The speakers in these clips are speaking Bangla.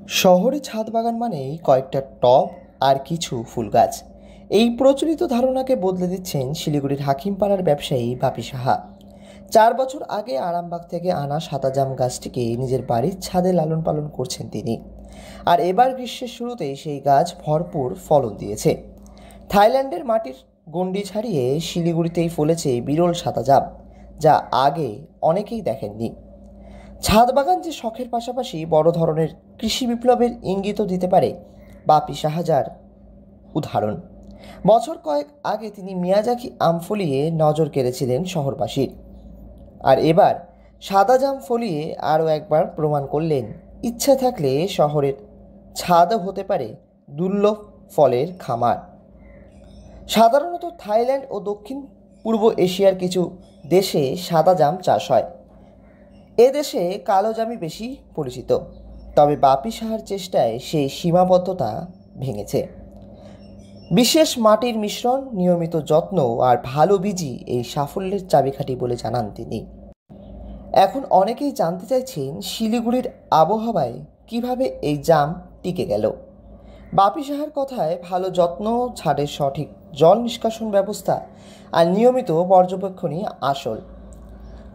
শহরে ছাদ বাগান মানেই কয়েকটা টব আর কিছু ফুল গাছ। এই প্রচলিত ধারণাকে বদলে দিচ্ছেন শিলিগুড়ির হাকিমপাড়ার ব্যবসায়ী বাপি সাহা। 4 বছর আগে আরামবাগ থেকে আনা সাদাজাম গাছটিকে নিজের বাড়ির ছাদে লালন পালন করছেন তিনি। আর এবার গ্রীষ্মের শুরুতেই সেই গাছ ভরপুর ফলন দিয়েছে। থাইল্যান্ডের মাটির গণ্ডি ছাড়িয়ে শিলিগুড়িতেই ফলেছে বিরল সাদাজাম, যা আগে অনেকেই দেখেননি। ছাদ বাগান যে শখের পাশাপাশি বড় ধরনের কৃষি বিপ্লবের ইঙ্গিতও দিতে পারে, বাপি সাহাজার উদাহরণ। বছর কয়েক আগে তিনি মিয়াজাকি আম ফলিয়ে নজর কেড়েছিলেন শহরবাসীর, আর এবার সাদা জাম ফলিয়ে আরও একবার প্রমাণ করলেন ইচ্ছা থাকলে শহরের ছাদও হতে পারে দুর্লভ ফলের খামার। সাধারণত থাইল্যান্ড ও দক্ষিণ পূর্ব এশিয়ার কিছু দেশে সাদা জাম চাষ হয়। এদেশে কালো জামই বেশি পরিচিত, তবে বাপি সাহার চেষ্টায় সেই সীমাবদ্ধতা ভেঙেছে। বিশেষ মাটির মিশ্রণ, নিয়মিত যত্ন আর ভালো বীজই এই সাফল্যের চাবিকাঠি বলে জানান তিনি। এখন অনেকেই জানতে চাইছেন শিলিগুড়ির আবহাওয়ায় কিভাবে এই জাম টিকে গেল। বাপি সাহার কথায় ভালো যত্ন, ছাদের সঠিক জল নিষ্কাশন ব্যবস্থা আর নিয়মিত পর্যবেক্ষণই আসল।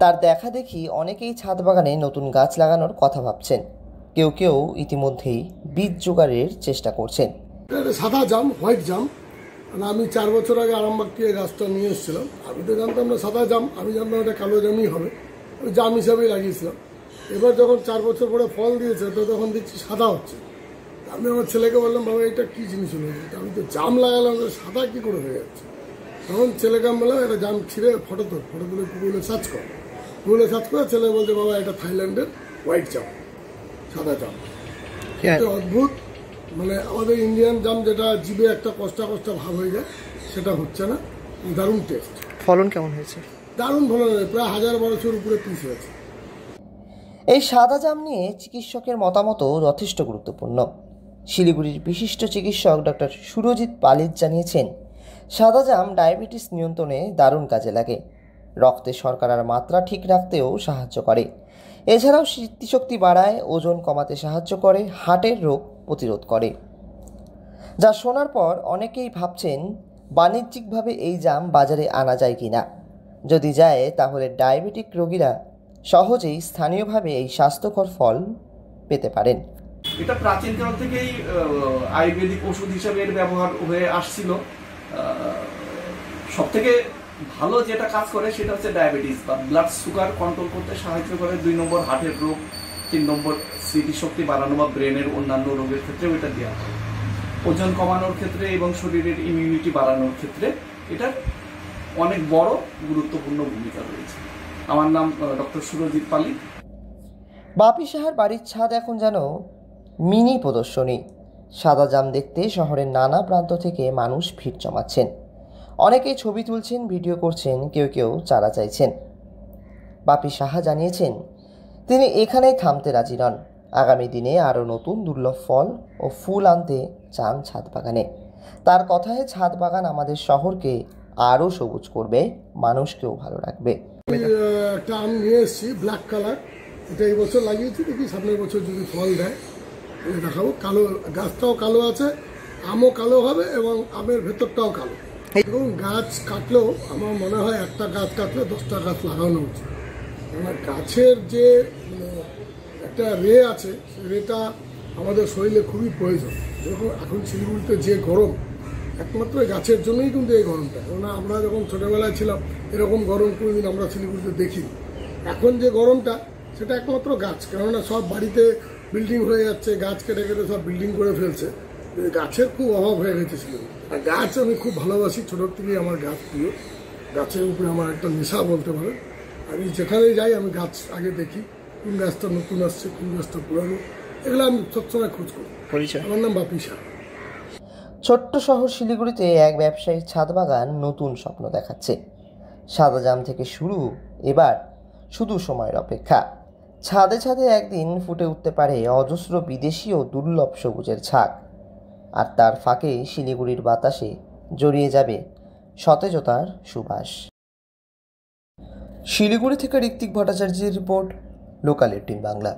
তার দেখা দেখি অনেকেই ছাদ বাগানে নতুন গাছ লাগানোর কথা ভাবছেন। কেউ কেউ ইতিমধ্যেই বীজ জোগাড়ের চেষ্টা করছেন। সাদা জাম, হোয়াইট জাম, আমি 4 বছর আগে আরামবাগ থেকে গাছটা নিয়ে এসেছিলাম। আমি তো জানতাম না সাদা জাম, আমি জানতাম এটা কালো জামই হবে, ওই জাম হিসাবেই লাগিয়েছিলাম। এবার যখন 4 বছর পরে ফল দিয়েছে তো তখন দেখছি সাদা হচ্ছে। আমি আমার ছেলেকে বললাম, বাবা এটা কি জিনিস হলো, আমি তো জাম লাগালাম, সাদা কি করে হয়ে যাচ্ছে। তখন ছেলেকে আমি বললাম এটা জাম ছিঁড়ে ফটো তুলে গুগলে সার্চ করে ছেলে বলছে, বাবা এটা থাইল্যান্ডের হোয়াইট জাম, সাদা জাম। অদ্ভুত, মানে আমাদের ইন্ডিয়ান জাম যেটা জিভে একটা কষ্টা ভাব হয়ে যায়, সেটা হচ্ছে না। দারুণ টেস্ট। ফলন কেমন হয়েছে? দারুণ ফলন হয়েছে, প্রায় 1000-1200 উপরে পিস হয়েছে। এই সাদা জাম নিয়ে চিকিৎসকের মতামতও যথেষ্ট গুরুত্বপূর্ণ। শিলিগুড়ির বিশিষ্ট চিকিৎসক ডক্টর সুরজিৎ পালিত জানিয়েছেন, সাদা জাম ডায়াবেটিস নিয়ন্ত্রণে দারুণ কাজে লাগে। রক্তে শর্করার মাত্রা ঠিক রাখতেও সাহায্য করে। এছাড়াও স্মৃতিশক্তি বাড়ায়, ওজন কমাতে সাহায্য করে, হার্টের রোগ প্রতিরোধ করে। যা শোনার পর অনেকেই ভাবছেন বাণিজ্যিকভাবে এই জাম বাজারে আনা যায় কিনা। যদি যায় তাহলে ডায়াবেটিক রোগীরা সহজেই স্থানীয়ভাবে এই স্বাস্থ্যকর ফল পেতে পারেন। এটা প্রাচীনকাল থেকেই আয়ুর্বেদিক ওষুধ হিসেবে এর ব্যবহার হয়ে আসছিল। সবথেকে ভালো যেটা কাজ করে সেটা হচ্ছে ডায়াবেটিস বা ব্লাড সুগার কন্ট্রোল করতে সাহায্য করে। 2 নম্বর হার্টের রোগ, 3 নম্বর স্মৃতিশক্তি বাড়ানো বা ব্রেনের অন্যান্য রোগের ক্ষেত্রেও এটা দেওয়া হয়। ওজন কমানোর ক্ষেত্রে এবং শরীরের ইমিউনিটি বাড়ানোর ক্ষেত্রে এটার অনেক বড় গুরুত্বপূর্ণ ভূমিকা রয়েছে। আমার নাম ডক্টর সুরজিৎ পালিত। বাপি সাহার বাড়ির ছাদ এখন যেন মিনি প্রদর্শনী। সাদা জাম দেখতে শহরের নানা প্রান্ত থেকে মানুষ ভিড় জমাচ্ছেন। অনেকেই ছবি তুলছেন, ভিডিও করছেন, কেউ চারা চাইছেন। বাপি সাহা জানিয়েছেন তিনি এখানেই থামতে রাজি নন। আগামী দিনে আরও নতুন দুর্লভ ফল ও ফুল আনতে চান ছাদ বাগানে। তার কথায় ছাদ বাগান আমাদের শহরকে আরও সবুজ করবে, মানুষকেও ভালো রাখবে। একটা আম নিয়ে এসেছি, ব্ল্যাক কালার, এটা এই বছর লাগিয়েছি, দেখি সামনের বছর যদি ফল দেয় দেখাবো। কালো, গাছটাও কালো আছে, আমও কালো হবে এবং আমের ভেতরটাও কালো। এবং গাছ কাটলেও আমার মনে হয় একটা গাছ কাটলে 10টা গাছ লাগানো উচিত। আমার গাছের যে একটা রে আছে, সেই রেটা আমাদের শরীরে খুবই প্রয়োজন। যেরকম এখন শিলিগুড়িতে যে গরম, একমাত্র গাছের জন্যই কিন্তু এই গরমটা। কেননা আমরা যখন ছোটোবেলায় ছিলাম এরকম গরম কোনোদিন আমরা শিলিগুড়িতে দেখিনি। এখন যে গরমটা সেটা একমাত্র গাছ, কেননা সব বাড়িতে বিল্ডিং হয়ে যাচ্ছে, গাছ কেটে সব বিল্ডিং করে ফেলছে। গাছের খুব অভাব হয়ে গেছে শিলিগুড়ি। আর গাছ আমি খুব ভালোবাসি, ছোটোর থেকেই আমার গাছ প্রিয়। গাছের উপরে আমার একটা নেশা বলতে পারেন। আমি যেখানেই যাই আমি গাছ আগে দেখি, কোন গাছটা নতুন আসছে, কোন গাছটা পুরানো, এগুলো আমি সবসময় খোঁজ করি। আমার নাম বাপি সাহা। ছোট্ট শহর শিলিগুড়িতে এক ব্যবসায়ীর ছাদ বাগান নতুন স্বপ্ন দেখাচ্ছে। সাদা জাম থেকে শুরু, এবার শুধু সময়ের অপেক্ষা। ছাদে ছাদে একদিন ফুটে উঠতে পারে অজস্র বিদেশি ও দুর্লভ সবুজের ছাদ। আর তার ফাঁকে শিলিগুড়ির বাতাসে জড়িয়ে যাবে সতেজতার সুবাস। শিলিগুড়ি থেকে ঋত্বিক ভট্টাচার্যের রিপোর্ট, লোকাল 18 বাংলা।